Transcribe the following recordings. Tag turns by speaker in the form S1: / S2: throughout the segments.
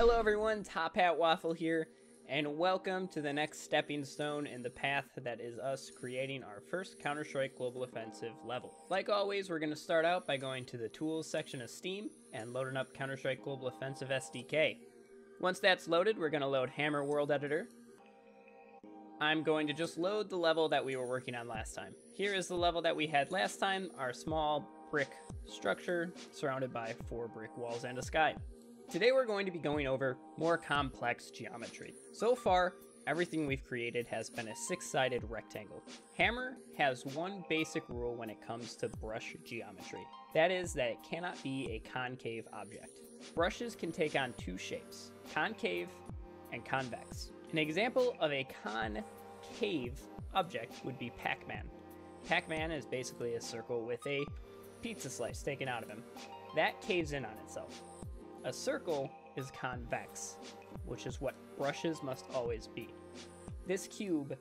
S1: Hello everyone, Top Hat Waffle here, and welcome to the next stepping stone in the path that is us creating our first Counter-Strike Global Offensive level. Like always, we're going to start out by going to the Tools section of Steam and loading up Counter-Strike Global Offensive SDK. Once that's loaded, we're going to load Hammer World Editor. I'm going to just load the level that we were working on last time. Here is the level that we had last time, our small brick structure surrounded by 4 brick walls and a sky. Today we're going to be going over more complex geometry. So far, everything we've created has been a 6-sided rectangle. Hammer has one basic rule when it comes to brush geometry. That is that it cannot be a concave object. Brushes can take on 2 shapes, concave and convex. An example of a concave object would be Pac-Man. Pac-Man is basically a circle with a pizza slice taken out of him. That caves in on itself. A circle is convex, which is what brushes must always be. This cube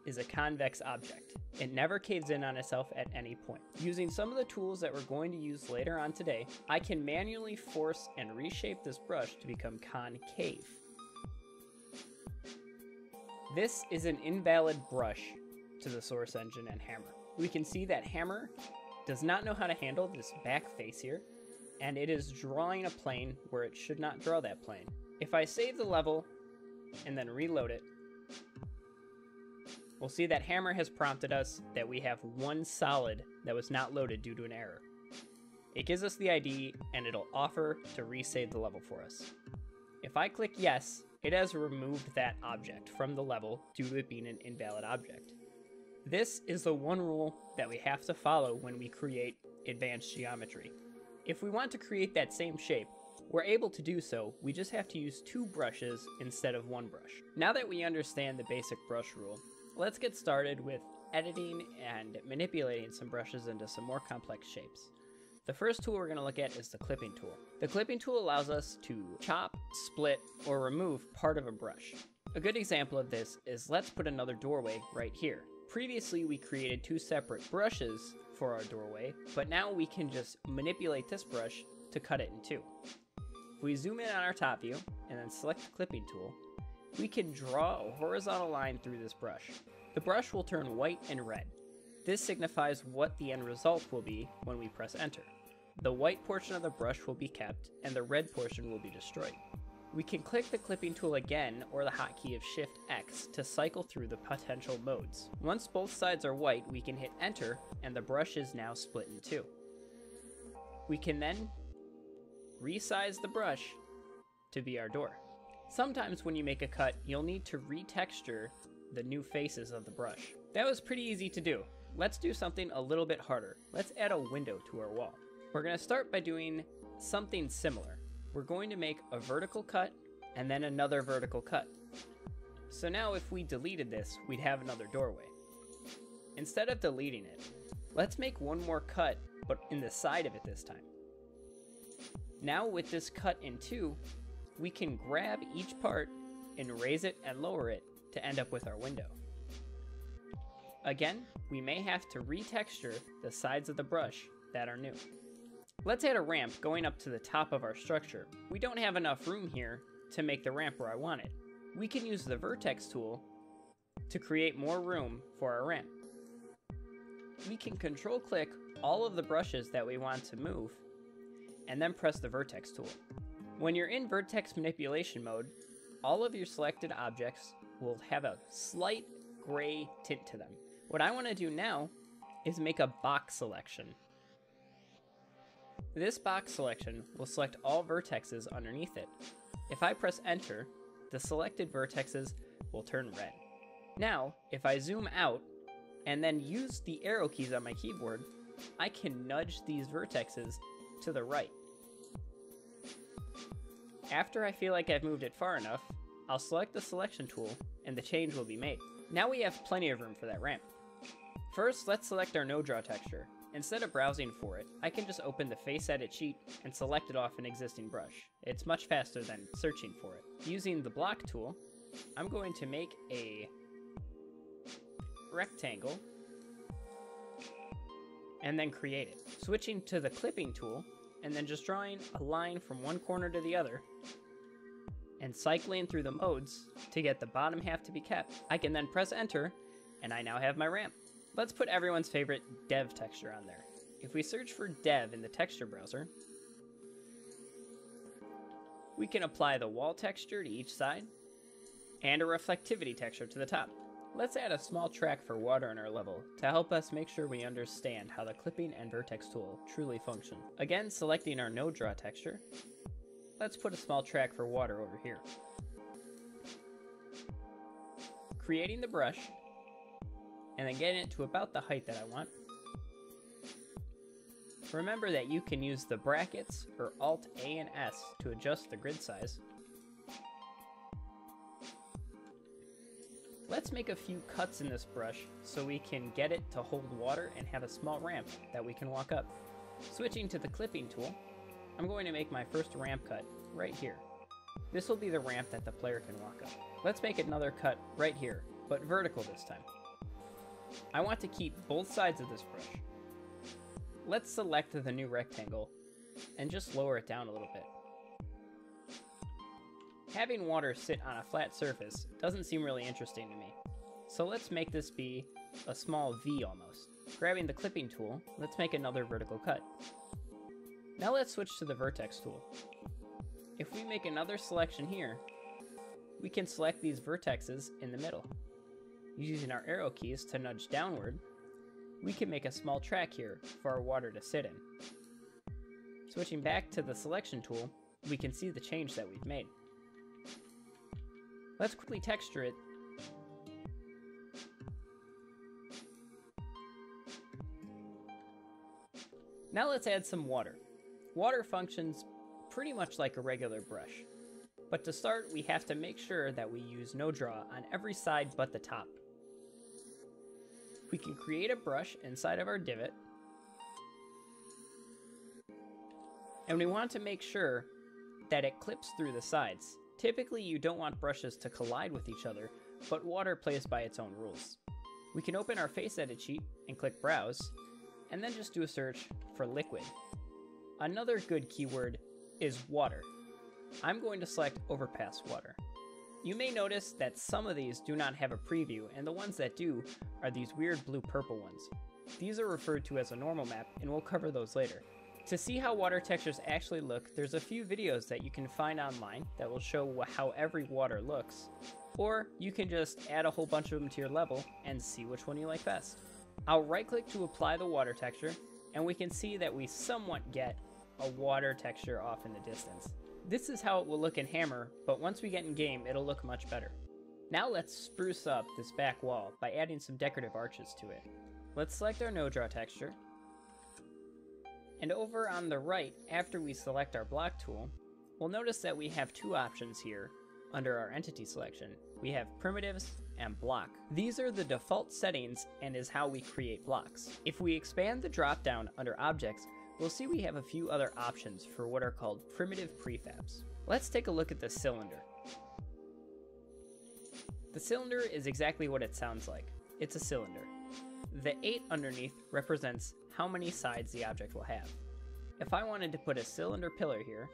S1: is a convex object. It never caves in on itself at any point. Using some of the tools that we're going to use later on today, I can manually force and reshape this brush to become concave. This is an invalid brush to the source engine and Hammer. We can see that Hammer does not know how to handle this back face here, and it is drawing a plane where it should not draw that plane. If I save the level and then reload it, we'll see that Hammer has prompted us that we have one solid that was not loaded due to an error. It gives us the ID and it'll offer to resave the level for us. If I click yes, it has removed that object from the level due to it being an invalid object. This is the one rule that we have to follow when we create advanced geometry. If we want to create that same shape, we're able to do so, we just have to use 2 brushes instead of 1 brush. Now that we understand the basic brush rule, let's get started with editing and manipulating some brushes into some more complex shapes. The first tool we're going to look at is the clipping tool. The clipping tool allows us to chop, split, or remove part of a brush. A good example of this is let's put another doorway right here. Previously, we created 2 separate brushes for our doorway, but now we can just manipulate this brush to cut it in 2. If we zoom in on our top view and then select the clipping tool, we can draw a horizontal line through this brush. The brush will turn white and red. This signifies what the end result will be when we press enter. The white portion of the brush will be kept and the red portion will be destroyed. We can click the clipping tool again or the hotkey of Shift X to cycle through the potential modes. Once both sides are white, we can hit enter and the brush is now split in 2. We can then resize the brush to be our door. Sometimes when you make a cut, you'll need to retexture the new faces of the brush. That was pretty easy to do. Let's do something a little bit harder. Let's add a window to our wall. We're going to start by doing something similar. We're going to make a vertical cut and then another vertical cut. So now if we deleted this, we'd have another doorway. Instead of deleting it, let's make one more cut, but in the side of it this time. Now with this cut in 2, we can grab each part and raise it and lower it to end up with our window. Again, we may have to retexture the sides of the brush that are new. Let's add a ramp going up to the top of our structure. We don't have enough room here to make the ramp where I want it. We can use the Vertex tool to create more room for our ramp. We can control click all of the brushes that we want to move and then press the Vertex tool. When you're in Vertex manipulation mode, all of your selected objects will have a slight gray tint to them. What I want to do now is make a box selection. This box selection will select all vertexes underneath it. If I press enter, the selected vertexes will turn red. Now, if I zoom out and then use the arrow keys on my keyboard, I can nudge these vertexes to the right. After I feel like I've moved it far enough, I'll select the selection tool and the change will be made. Now we have plenty of room for that ramp. First, let's select our no draw texture. Instead of browsing for it, I can just open the face edit sheet and select it off an existing brush. It's much faster than searching for it. Using the block tool, I'm going to make a rectangle and then create it. Switching to the clipping tool and then just drawing a line from one corner to the other, and cycling through the modes to get the bottom half to be kept, I can then press enter, and I now have my ramp. Let's put everyone's favorite dev texture on there. If we search for dev in the texture browser, we can apply the wall texture to each side and a reflectivity texture to the top. Let's add a small track for water in our level to help us make sure we understand how the clipping and vertex tool truly function. Again, selecting our no draw texture, let's put a small track for water over here. Creating the brush, and then getting it to about the height that I want. Remember that you can use the brackets or Alt A and S to adjust the grid size. Let's make a few cuts in this brush so we can get it to hold water and have a small ramp that we can walk up. Switching to the clipping tool, I'm going to make my first ramp cut right here. This will be the ramp that the player can walk up. Let's make another cut right here, but vertical this time. I want to keep both sides of this brush. Let's select the new rectangle and just lower it down a little bit. Having water sit on a flat surface doesn't seem really interesting to me, so let's make this be a small V almost. Grabbing the clipping tool, let's make another vertical cut. Now let's switch to the vertex tool. If we make another selection here, we can select these vertexes in the middle. Using our arrow keys to nudge downward, we can make a small track here for our water to sit in. Switching back to the selection tool, we can see the change that we've made. Let's quickly texture it. Now let's add some water. Water functions pretty much like a regular brush. But to start, we have to make sure that we use no draw on every side but the top. We can create a brush inside of our divot. And we want to make sure that it clips through the sides. Typically, you don't want brushes to collide with each other, but water plays by its own rules. We can open our face edit sheet and click browse, and then just do a search for liquid. Another good keyword is water. I'm going to select overpass water. You may notice that some of these do not have a preview, and the ones that do are these weird blue-purple ones. These are referred to as a normal map, and we'll cover those later. To see how water textures actually look, there's a few videos that you can find online that will show how every water looks, or you can just add a whole bunch of them to your level and see which one you like best. I'll right-click to apply the water texture, and we can see that we somewhat get a water texture off in the distance. This is how it will look in Hammer, but once we get in game, it'll look much better. Now let's spruce up this back wall by adding some decorative arches to it. Let's select our no draw texture, and over on the right, after we select our block tool, we'll notice that we have two options here under our entity selection. We have primitives and block. These are the default settings and is how we create blocks. If we expand the drop-down under objects, we'll see we have a few other options for what are called primitive prefabs. Let's take a look at the cylinder. The cylinder is exactly what it sounds like. It's a cylinder. The 8 underneath represents how many sides the object will have. If I wanted to put a cylinder pillar here,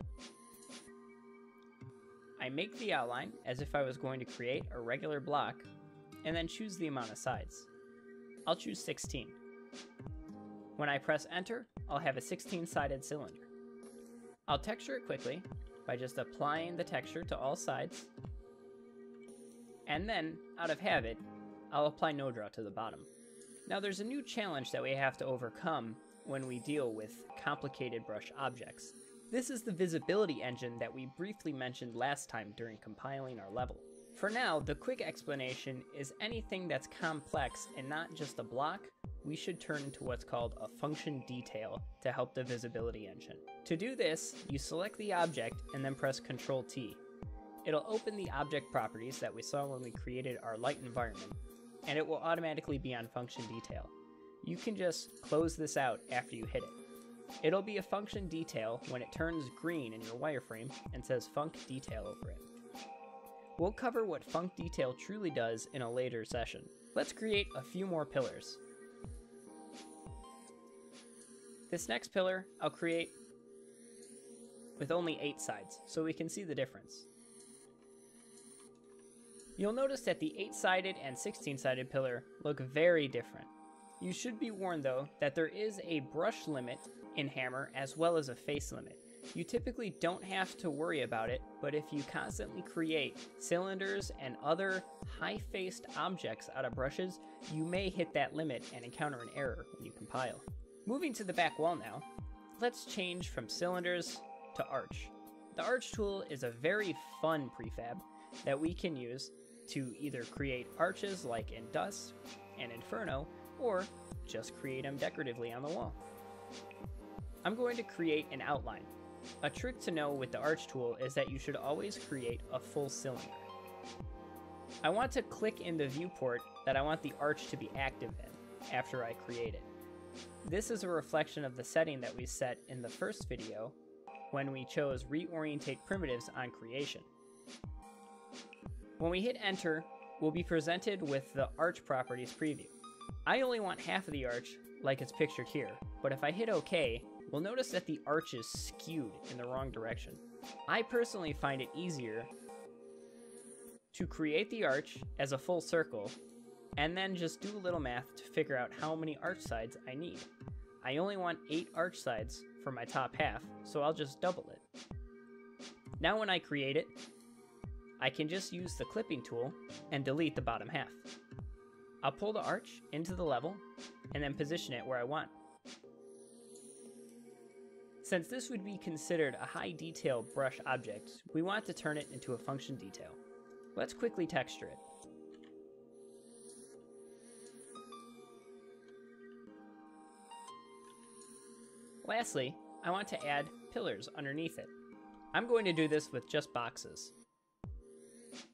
S1: I make the outline as if I was going to create a regular block, and then choose the amount of sides. I'll choose 16. When I press enter, I'll have a 16-sided cylinder. I'll texture it quickly by just applying the texture to all sides, and then, out of habit, I'll apply no draw to the bottom. Now there's a new challenge that we have to overcome when we deal with complicated brush objects. This is the visibility engine that we briefly mentioned last time during compiling our level. For now, the quick explanation is anything that's complex and not just a block, we should turn into what's called a function detail to help the visibility engine. To do this, you select the object and then press Ctrl T. It'll open the object properties that we saw when we created our light environment, and it will automatically be on function detail. You can just close this out after you hit it. It'll be a function detail when it turns green in your wireframe and says func detail over it. We'll cover what func detail truly does in a later session. Let's create a few more pillars. This next pillar I'll create with only 8 sides, so we can see the difference. You'll notice that the 8-sided and 16-sided pillar look very different. You should be warned though that there is a brush limit in Hammer as well as a face limit. You typically don't have to worry about it, but if you constantly create cylinders and other high-faced objects out of brushes, you may hit that limit and encounter an error when you compile. Moving to the back wall now, let's change from cylinders to arch. The arch tool is a very fun prefab that we can use to either create arches like in Dust and Inferno, or just create them decoratively on the wall. I'm going to create an outline. A trick to know with the arch tool is that you should always create a full cylinder. I want to click in the viewport that I want the arch to be active in after I create it. This is a reflection of the setting that we set in the first video when we chose reorientate primitives on creation. When we hit enter, we'll be presented with the arch properties preview. I only want half of the arch like it's pictured here, but if I hit OK, we'll notice that the arch is skewed in the wrong direction. I personally find it easier to create the arch as a full circle and then just do a little math to figure out how many arch sides I need. I only want 8 arch sides for my top half, so I'll just double it. Now when I create it, I can just use the clipping tool and delete the bottom half. I'll pull the arch into the level and then position it where I want. Since this would be considered a high detail brush object, we want to turn it into a function detail. Let's quickly texture it. Lastly, I want to add pillars underneath it. I'm going to do this with just boxes.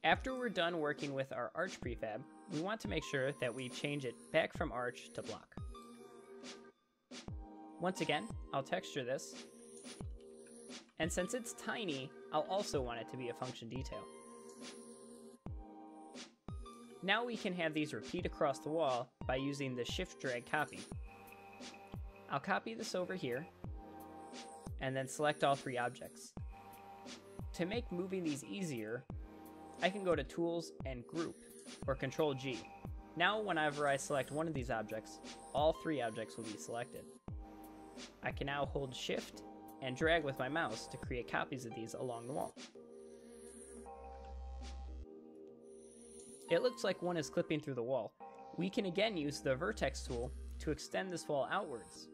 S1: After we're done working with our arch prefab, we want to make sure that we change it back from arch to block. Once again, I'll texture this, and since it's tiny, I'll also want it to be a function detail. Now we can have these repeat across the wall by using the shift drag copy. I'll copy this over here, and then select all 3 objects. To make moving these easier, I can go to Tools and Group, or Control G. Now whenever I select one of these objects, all 3 objects will be selected. I can now hold Shift and drag with my mouse to create copies of these along the wall. It looks like one is clipping through the wall. We can again use the Vertex tool to extend this wall outwards.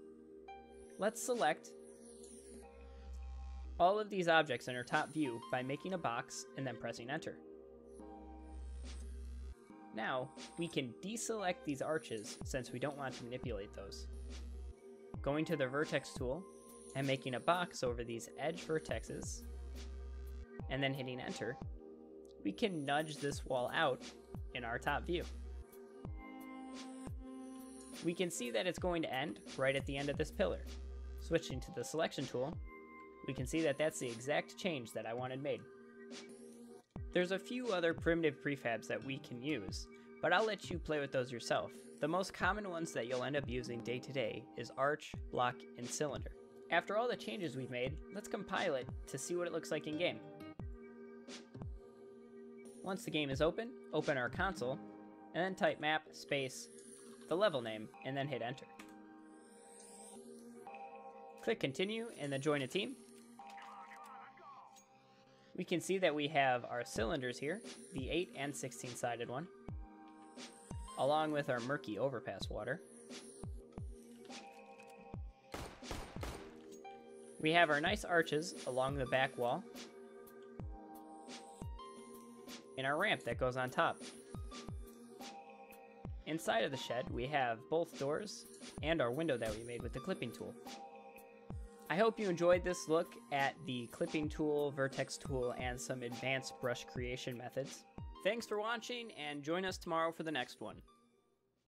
S1: Let's select all of these objects in our top view by making a box and then pressing enter. Now, we can deselect these arches since we don't want to manipulate those. Going to the Vertex tool and making a box over these edge vertexes, and then hitting enter, we can nudge this wall out in our top view. We can see that it's going to end right at the end of this pillar. Switching to the selection tool, we can see that that's the exact change that I wanted made. There's a few other primitive prefabs that we can use, but I'll let you play with those yourself. The most common ones that you'll end up using day to day is arch, block, and cylinder. After all the changes we've made, let's compile it to see what it looks like in game. Once the game is open, open our console, and then type map space the level name, and then hit enter. Click continue and then join a team. We can see that we have our cylinders here, the 8 and 16-sided one, along with our murky overpass water. We have our nice arches along the back wall, and our ramp that goes on top. Inside of the shed, we have both doors and our window that we made with the clipping tool. I hope you enjoyed this look at the clipping tool, vertex tool, and some advanced brush creation methods. Thanks for watching, and join us tomorrow for the next one.